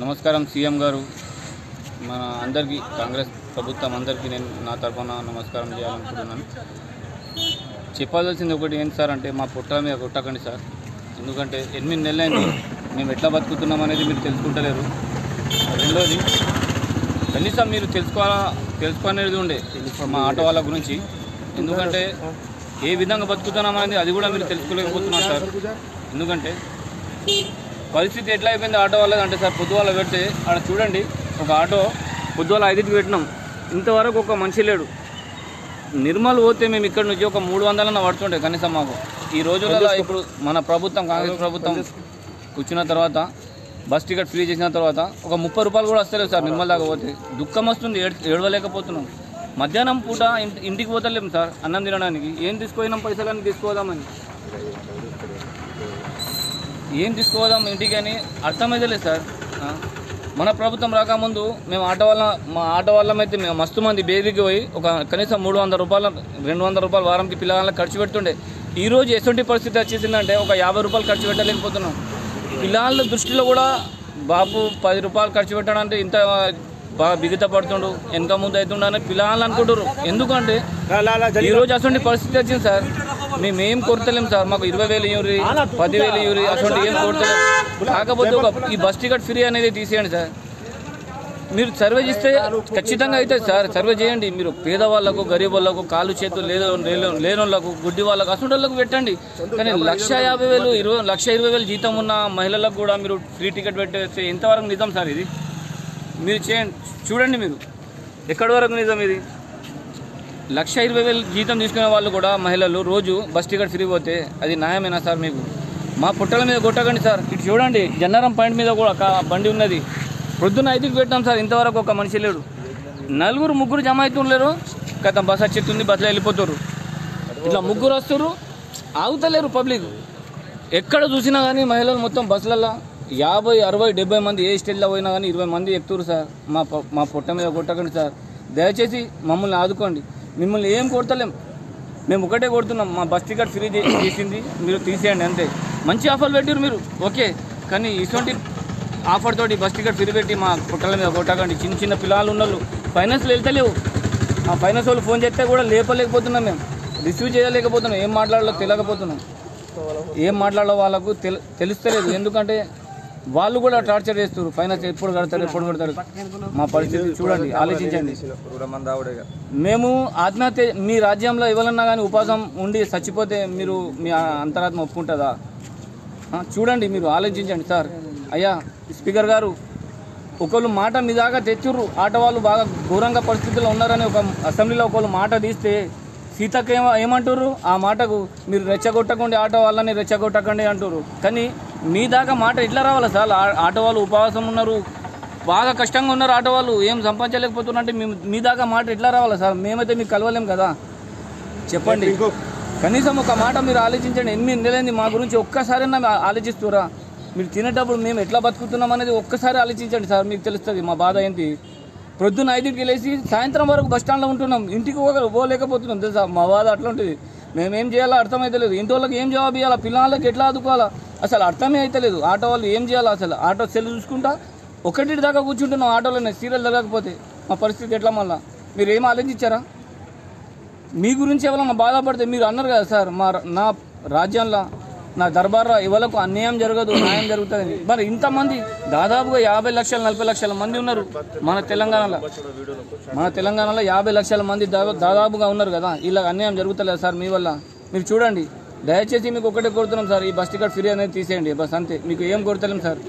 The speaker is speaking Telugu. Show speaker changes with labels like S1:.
S1: నమస్కారం సీఎం గారు, మన అందరికీ కాంగ్రెస్ ప్రభుత్వం అందరికీ నేను నా తరఫున నమస్కారం చేయాలనుకుంటున్నాను. చెప్పాల్సింది ఒకటి ఏంటి సార్ అంటే, మా పుట్ట మీద కొట్టకండి సార్. ఎందుకంటే 8 నెలలైంది మేము ఎట్లా బతుకుతున్నాం అనేది మీరు తెలుసుకుంటలేరు. రెండోది, కనీసం మీరు తెలుసుకునేది ఉండే మా ఆటో వాళ్ళ గురించి. ఎందుకంటే ఏ విధంగా బతుకుతున్నాం అనేది అది కూడా మీరు తెలుసుకోలేకపోతున్నారు సార్. ఎందుకంటే పరిస్థితి ఎట్లా అయిపోయింది ఆటో వాళ్ళది అంటే సార్, పొద్దువాళ్ళ పెడితే అక్కడ చూడండి, ఒక ఆటో పొద్దువాళ్ళ 5కి పెట్టినాం, ఇంతవరకు ఒక మనిషి లేడు. నిర్మల్ పోతే మేము ఇక్కడ నుంచి ఒక 300 పడుతుండే కనీసం మాకు. ఈ రోజులలో ఇప్పుడు మన ప్రభుత్వం, కాంగ్రెస్ ప్రభుత్వం కూర్చున్న తర్వాత, బస్ టికెట్ ఫ్రీ చేసిన తర్వాత ఒక 30 రూపాయలు కూడా వస్తలేదు సార్ నిర్మల్ దాకా పోతే. దుఃఖం వస్తుంది, ఏడవలేకపోతున్నాం. మధ్యాహ్నం పూట ఇంటికి పోతలేము సార్ అన్నం తినడానికి. ఏం తీసుకుపోయినాం, పైసలన్నీ తీసుకోదామని, ఏం తీసుకోదాం ఇంటికి అని అర్థమైతే లేదు సార్. మన ప్రభుత్వం రాకముందు మేము మా ఆటో వాళ్ళమైతే మేము మస్తు మంది బేబీకి పోయి ఒక కనీసం 300 రూపాయలు 200 రూపాయలు వారంకి పిల్లగాళ్ళకి ఖర్చు పెడుతుండే. ఈరోజు ఎటువంటి పరిస్థితి వచ్చేసిందంటే ఒక 50 రూపాయలు ఖర్చు పెట్టలేకపోతున్నాం. పిల్లల దృష్టిలో కూడా బాబు 10 రూపాయలు ఖర్చు పెట్టాలంటే ఇంత బాగా బిగిత పడుతుండు, వెనక ముందు అవుతుండ అని పిల్లలు అనుకుంటారు. ఎందుకంటే ఈరోజు అటువంటి పరిస్థితి వచ్చింది సార్. మేమేం కొరతలేము సార్, మాకు 20,000 ఇవ్వరి, 10,000 ఇవ్వరి, అటువంటి ఏం కొరతలేము. కాకపోతే ఈ బస్ టికెట్ ఫ్రీ అనేది తీసేయండి సార్. మీరు సర్వే చేస్తే ఖచ్చితంగా అవుతుంది సార్. సర్వే చేయండి. మీరు పేదవాళ్ళకు, గరీబ్ వాళ్ళకు, కాళ్ళు చేతులు లేనోళ్ళకు, గుడ్డి వాళ్ళకు, అసలు వాళ్ళకు పెట్టండి. కానీ 1,50,000 1,20,000 జీతం ఉన్న మహిళలకు కూడా మీరు ఫ్రీ టికెట్ పెట్టేస్తే ఎంతవరకు నిజం సార్ ఇది? మీరు చేయండి, చూడండి మీరు ఎక్కడి వరకు నిజం ఇది. 1,20,000 జీతం తీసుకునే వాళ్ళు కూడా మహిళలు రోజు బస్ టికెట్ ఫ్రీ పోతే అది న్యాయమేనా సార్? మీకు మా పుట్టల మీద కొట్టకండి సార్. ఇటు చూడండి, జన్నారం పాయింట్ మీద కూడా ఒక బండి ఉన్నది, పొద్దున్న 5కి పెట్టాం సార్, ఇంతవరకు ఒక మనిషి లేడు. 4 ముగ్గురు జమ అవుతుండలేరు, గత బస్ వచ్చేస్తుంది, బస్సులో వెళ్ళిపోతారు. ఇట్లా ముగ్గురు వస్తారు, ఆగుతలేరు పబ్లిక్. ఎక్కడ చూసినా కానీ మహిళలు మొత్తం బస్సులలో 50, 60, 70 మంది ఏ స్టేజ్లో పోయినా కానీ 20 మంది ఎక్కుతారు సార్. మా పుట్ట మీద కొట్టకండి సార్. దయచేసి మమ్మల్ని ఆదుకోండి. మిమ్మల్ని ఏం కొడతలేం, మేము ఒకటే కొడుతున్నాం, మా బస్ టికెట్ ఫ్రీ చేసింది మీరు తీసేయండి అంతే. మంచి ఆఫర్లు పెట్టారు మీరు, ఓకే, కానీ ఇటువంటి ఆఫర్ తోటి బస్ టికెట్ ఫ్రీ పెట్టి మా పుట్టల మీద కొట్టకండి. చిన్న పిల్లలు ఉన్నోళ్ళు ఫైనాన్స్లో వెళ్తలేవు. ఆ ఫైనాన్స్ వాళ్ళు ఫోన్ చేస్తే కూడా లేపలేకపోతున్నాం, మేము రిసీవ్ చేయలేకపోతున్నాం, ఏం మాట్లాడాలో తెలియకపోతున్నాం. ఏం మాట్లాడాలో వాళ్ళకు తెలుస్తలేదు. ఎందుకంటే వాళ్ళు కూడా టార్చర్ చేస్తారు. ఫైనాన్స్ ఎప్పుడు కడతారు. మా పరిస్థితి చూడండి, ఆలోచించండి. మేము ఆత్మహత్య, మీ రాజ్యంలో ఎవరన్నా కానీ ఉపవాసం ఉండి చచ్చిపోతే మీరు మీ అంతరాత్మ ఒప్పుకుంటుందా? చూడండి, మీరు ఆలోచించండి సార్. అయ్యా స్పీకర్ గారు, ఒకళ్ళు మాట మీ దాకా తెచ్చుర్రు, ఆటో వాళ్ళు బాగా ఘోరంగా పరిస్థితుల్లో ఉన్నారని ఒక అసెంబ్లీలో ఒకళ్ళు మాట తీస్తే సీతకు ఏమంటారు? ఆ మాటకు మీరు రెచ్చగొట్టకండి, ఆటో వాళ్ళని రెచ్చగొట్టకండి అంటారు. కానీ మీ దాకా మాట ఎట్లా రావాలా సార్? ఆటో వాళ్ళు ఉపవాసం ఉన్నారు, బాగా కష్టంగా ఉన్నారు, ఆటో వాళ్ళు ఏం సంపాదించలేకపోతున్నారంటే మీ దాకా మాట ఎట్లా రావాలా సార్? మేమైతే మీకు కలవలేం కదా, చెప్పండి. కనీసం ఒక మాట మీరు ఆలోచించండి. 8 నెలలైంది, మా గురించి ఒక్కసారైనా ఆలోచిస్తురా? మీరు తినేటప్పుడు మేము ఎట్లా బతుకుతున్నాం అనేది ఒక్కసారి ఆలోచించండి సార్, మీకు తెలుస్తుంది మా బాధ ఏంటి. ప్రొద్దున 5కి లేచి సాయంత్రం వరకు బస్ స్టాండ్లో ఉంటున్నాం, ఇంటికి పోలేకపోతున్నాం తెలుసా. మా బాధ అట్లా ఉంటుంది. మేమేం చేయాలో అర్థమైతే లేదు. ఇంటి వాళ్ళకి ఏం జవాబు ఇవ్వాలా, పిల్లలకి ఎట్లా ఆదుకోవాలా అసలు అర్థమే అయితే లేదు. ఆటో వాళ్ళు ఏం చేయాలా అసలు? ఆటో సెల్ చూసుకుంటా 1 దాకా కూర్చుంటున్నాం ఆటోలోనే, సీరియల్ జరగకపోతే మా పరిస్థితి ఎట్లా? మళ్ళీ మీరు ఏం ఆలోచించారా? మీ గురించి ఎవరన్నా బాధపడితే మీరు అన్నారు కదా సార్, నా రాజ్యంలో, నా దర్బార్లో ఎవరికి అన్యాయం జరగదు, న్యాయం జరుగుతుంది. మరి ఇంతమంది దాదాపుగా 50 లక్షల 40 లక్షల మంది ఉన్నారు మన తెలంగాణలో. 50 లక్షల మంది దాదాపుగా ఉన్నారు కదా, ఇలా అన్యాయం జరుగుతలేదు సార్ మీ వల్ల. మీరు చూడండి, దయచేసి మీకు ఒకటే కోరుతున్నాం సార్, ఈ బస్ టికెట్ ఫ్రీ అనేది తీసేయండి బస్, అంతే. మీకు ఏం కోరుతలేం సార్.